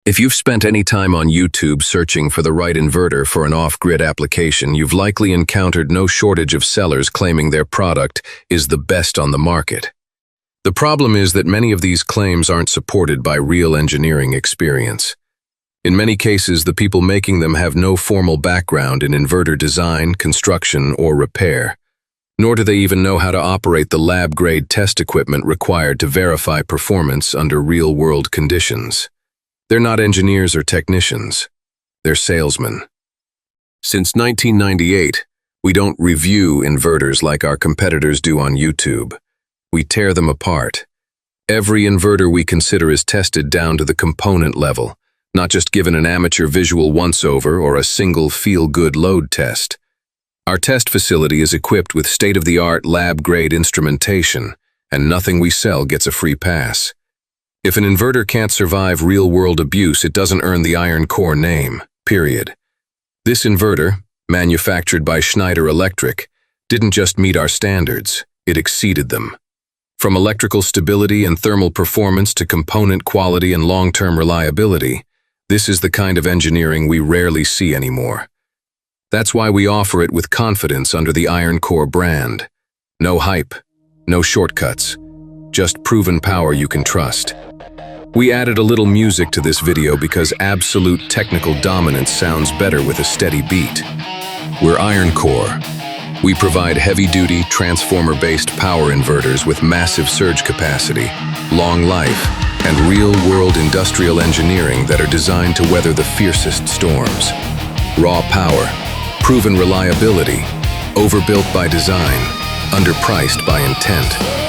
If you've spent any time on YouTube searching for the right inverter for an off-grid application, you've likely encountered no shortage of sellers claiming their product is the best on the market. The problem is that many of these claims aren't supported by real engineering experience. In many cases, the people making them have no formal background in inverter design, construction, or repair, nor do they even know how to operate the lab-grade test equipment required to verify performance under real-world conditions. They're not engineers or technicians. They're salesmen. Since 1998, we don't review inverters like our competitors do on YouTube. We tear them apart. Every inverter we consider is tested down to the component level, not just given an amateur visual once-over or a single feel-good load test. Our test facility is equipped with state-of-the-art lab-grade instrumentation, and nothing we sell gets a free pass. If an inverter can't survive real-world abuse, it doesn't earn the Iron Core name, period. This inverter, manufactured by Schneider Electric, didn't just meet our standards, it exceeded them. From electrical stability and thermal performance to component quality and long-term reliability, this is the kind of engineering we rarely see anymore. That's why we offer it with confidence under the Iron Core brand. No hype, no shortcuts, just proven power you can trust. We added a little music to this video because absolute technical dominance sounds better with a steady beat. We're Iron Core. We provide heavy-duty, transformer-based power inverters with massive surge capacity, long life, and real-world industrial engineering that are designed to weather the fiercest storms. Raw power, proven reliability, overbuilt by design, underpriced by intent.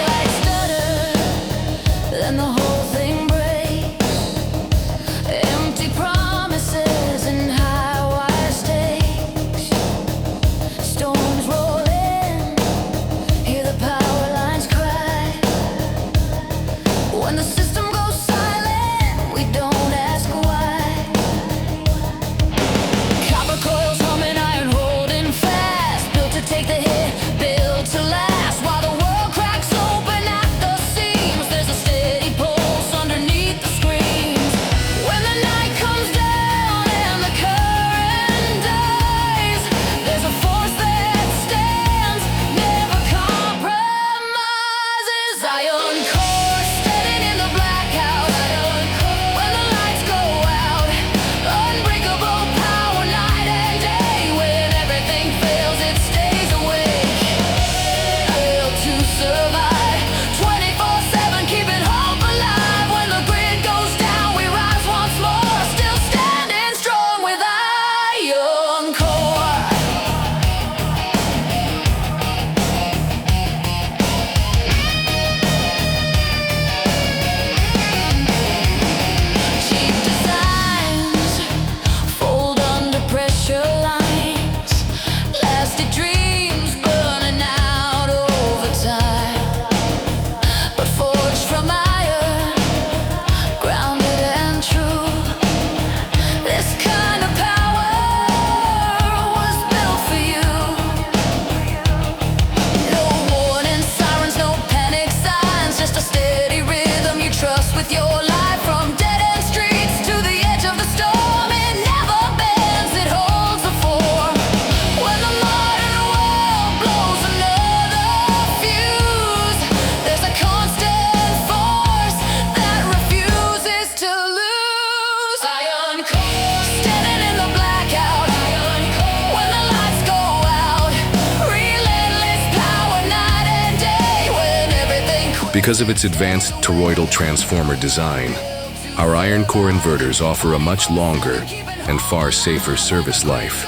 Because of its advanced toroidal transformer design, our Iron Core inverters offer a much longer and far safer service life.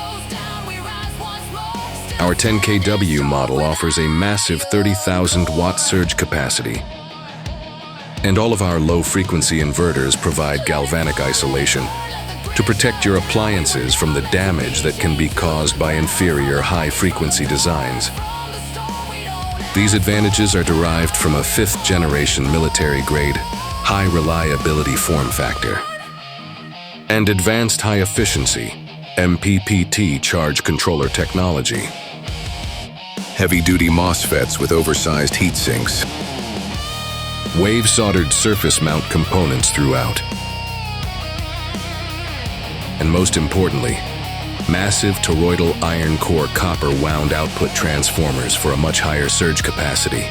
Our 10 kW model offers a massive 30,000 watt surge capacity, and all of our low-frequency inverters provide galvanic isolation to protect your appliances from the damage that can be caused by inferior high-frequency designs. These advantages are derived from a fifth-generation military-grade, high-reliability form factor and advanced high-efficiency MPPT charge controller technology. Heavy-duty MOSFETs with oversized heat sinks, wave-soldered surface mount components throughout, And most importantly, massive toroidal iron core copper wound output transformers for a much higher surge capacity.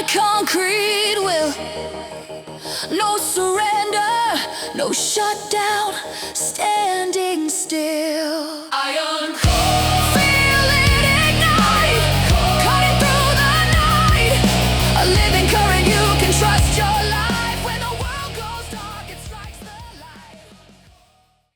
Concrete will, no surrender, no shutdown, standing still. Iron core.